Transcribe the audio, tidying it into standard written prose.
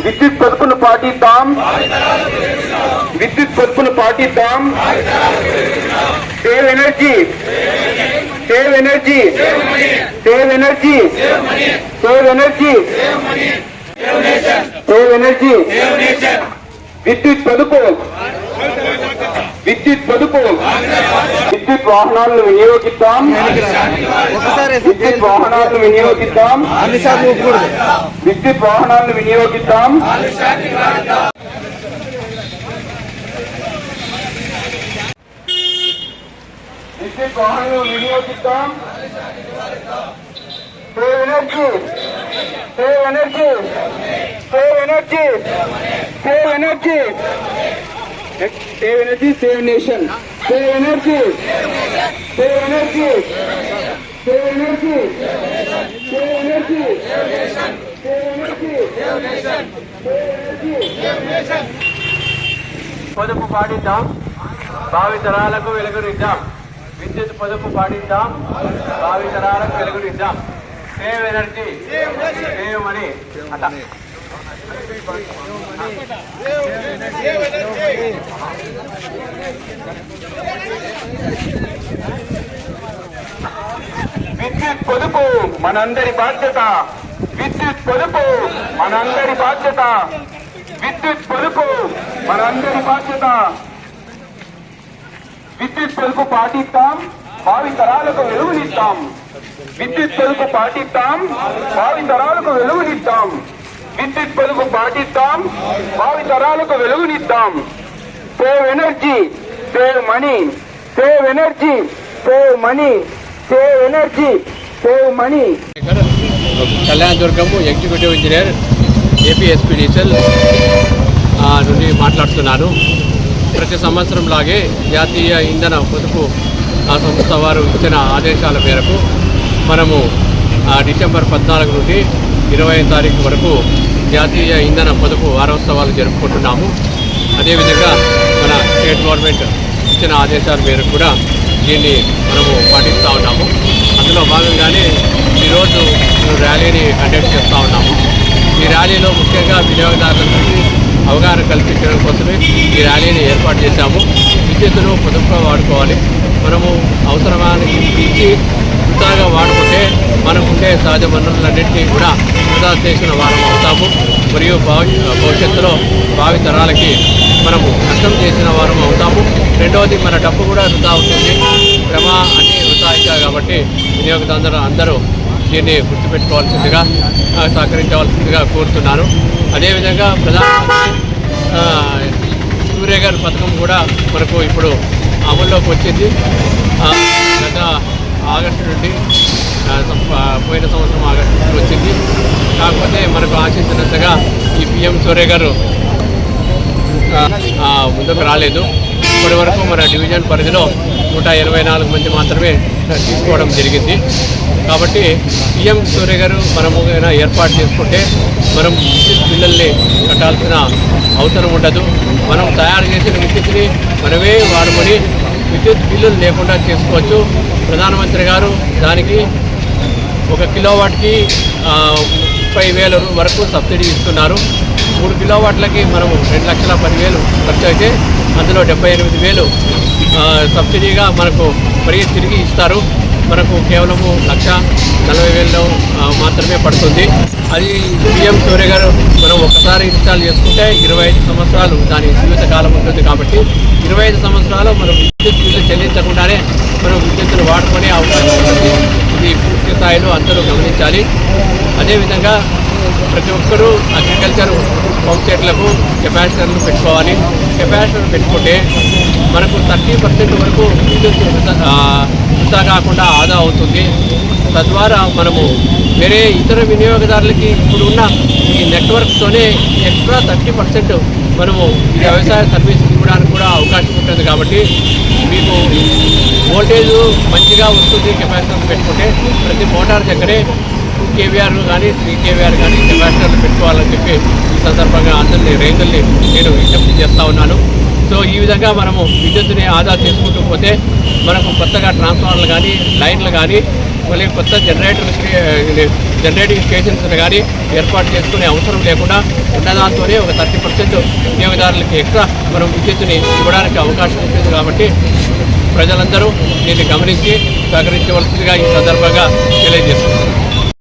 విద్యుత్ పొదుపును పాటిద్దాం, విద్యుత్ పొదుపును పాటిద్దాం. Save energy, save energy, save energy, save energy, save energy. విద్యుత్ పొదుపు, విద్యుత్ పొదుపు. విద్యుత్ వాహనాలను వినియోగిద్దాం, విద్యుత్ వాహనాలను వినియోగిద్దాం, విద్యుత్ వాహనాలను వినియోగిద్దాం. విద్యుత్ వాహనాలను వినియోగిద్దాం. Save energy, save energy, save energy, save energy. Save energy, save nation. Save energy, save energy, save energy, save energy, save energy, save energy. పొదుపు పాటిద్దాం, భావి తరాలకు వెలుగునిద్దాం. విద్యుత్ పొదుపు పాటిద్దాం, భావి తరాలకు వెలుగునిద్దాం. Save energy, save money. అట్లా విద్యుత్ పొదుపు మనందరి బాధ్యత, విద్యుత్ పొదుపు మనందరి బాధ్యత, విద్యుత్ పొదుపు మనందరి బాధ్యత. విద్యుత్ పొదుపు పాటిద్దాం, భావి తరాలకు వెలుగునిద్దాం. విద్యుత్ పొదుపు పాటిద్దాం, భావి తరాలకు వెలుగునిద్దాం. విద్యుత్ పొదుపు పాటిద్దాం, భావి తరాలకు వెలుగునిద్దాం. Save energy, save money. Save energy, save money. Save energy, save money. Kalyan Durgam executive engineer APSPDCL నుండి మాట్లాడుతున్నాను. ప్రతి సంవత్సరం లాగే జాతీయ ఇంధన పొదుపు సంస్థ వారు ఇచ్చిన ఆదేశాల మేరకు మనము డిసెంబర్ 14 నుండి 20వ తారీఖు వరకు జాతీయ ఇంధన పొదుపు వారోత్సవాలు జరుపుకుంటున్నాము. అదేవిధంగా మన స్టేట్ గవర్నమెంట్ ఇచ్చిన ఆదేశాల మేరకు కూడా దీన్ని మనము పాటిస్తూ ఉన్నాము. అందులో భాగంగానే ఈరోజు ర్యాలీని కండక్ట్ చేస్తూ ఉన్నాము. ఈ ర్యాలీలో ముఖ్యంగా వినియోగదారులకు అవగాహన కల్పించడం కోసమే ఈ ర్యాలీని ఏర్పాటు చేశాము. విద్యుత్తును పొదుపుగా వాడుకోవాలి. మనము అవసరానికి మించి వృధాగా వాడుకుంటే మనకుండే సహజ వనరులన్నింటినీ కూడా వృధా చేసిన వారం అవుతాము. మరియు భవిష్యత్తులో భావి తరాలకి మనము నష్టం చేసిన వారం అవుతాము. రెండవది మన డబ్బు కూడా వృధా అవుతుంది. శ్రమ అన్నీ వృధాయిగా కాబట్టి వినియోగదారులు అందరూ దీన్ని గుర్తుపెట్టుకోవాల్సిందిగా సహకరించవలసిందిగా కోరుతున్నాను. అదేవిధంగా ప్రధానమంత్రి సూర్యఘర్ పథకం కూడా మనకు ఇప్పుడు అమల్లోకి వచ్చింది. గత ఆగస్టు నుండి పోయిన సంవత్సరం ఆగస్టు నుండి వచ్చింది. కాకపోతే మనకు ఆశించినంతగా ఈ పిఎం సూర్యఘర్ ముందుకు రాలేదు. ఇప్పటి వరకు మన డివిజన్ పరిధిలో 184 మంది మాత్రమే తీసుకోవడం జరిగింది. కాబట్టి పిఎం సూర్యఘర్ మనము ఏర్పాటు చేసుకుంటే మనం విద్యుత్ బిల్లుల్ని కట్టాల్సిన అవసరం ఉండదు. మనం తయారు చేసిన విద్యుత్ని మనమే వాడుకొని విద్యుత్ బిల్లులు లేకుండా చేసుకోవచ్చు. ప్రధానమంత్రి గారు దానికి 1 కిలోవాట్కి 30,000 వరకు సబ్సిడీ ఇస్తున్నారు. 3 కిలోవాట్లకి మనము 2,10,000 ఖర్చు అయితే అందులో 78,000 సబ్సిడీగా మనకు తిరిగి ఇస్తారు. మనకు కేవలము 1,40,000 మాత్రమే పడుతుంది. అది పిఎం సూర్యఘర్ మనం ఒకసారి ఇన్స్టాల్ చేసుకుంటే 25 సంవత్సరాలు దాని జీవితకాలం ఉంటుంది. కాబట్టి 25 సంవత్సరాలు మనం విద్యుత్ బిల్లు చెల్లించకుండానే మనం విద్యుత్తును వాడుకునే అవకాశం ఉంటుంది. ఇది పూర్తి స్థాయిలో అందరూ గమనించాలి. అదేవిధంగా ప్రతి ఒక్కరూ అగ్రికల్చర్ పంప్ సెట్లకు కెపాసిటర్లు పెట్టుకోవాలి. కెపాసిటర్ పెట్టుకుంటే మనకు 30% వరకు విద్యుత్ వృధా కాకుండా ఆదా అవుతుంది. తద్వారా మనము వేరే ఇతర వినియోగదారులకి ఇప్పుడున్న ఈ నెట్వర్క్తోనే ఎక్స్ట్రా 30% మనము ఈ వ్యవసాయ సర్వీస్ ఇవ్వడానికి కూడా అవకాశం ఉంటుంది. కాబట్టి మీకు వోల్టేజ్ మంచిగా వస్తుంది. కెపాసిటర్ పెట్టుకుంటే ప్రతి మోటార్ దగ్గరే 2 kVR కానీ 3 kVR కానీ కెపాసిటర్లు పెట్టుకోవాలని చెప్పి ఈ సందర్భంగా అందరినీ రైతుల్ని నేను విజ్ఞప్తి చేస్తూ ఉన్నాను. సో ఈ విధంగా మనము విద్యుత్తుని ఆదా చేసుకుంటూ పోతే మనకు కొత్తగా ట్రాన్స్ఫార్మర్లు కానీ లైన్లు కానీ మళ్ళీ కొత్త జనరేటింగ్ స్టేషన్స్ కానీ ఏర్పాటు చేసుకునే అవసరం లేకుండా ఉన్నదాంతోనే ఒక 30% వినియోగదారులకి ఎక్స్ట్రా మనం విద్యుత్తుని ఇవ్వడానికి అవకాశం ఉంటుంది. కాబట్టి ప్రజలందరూ దీన్ని గమనించి సహకరించవలసిందిగా ఈ సందర్భంగా తెలియజేస్తున్నారు.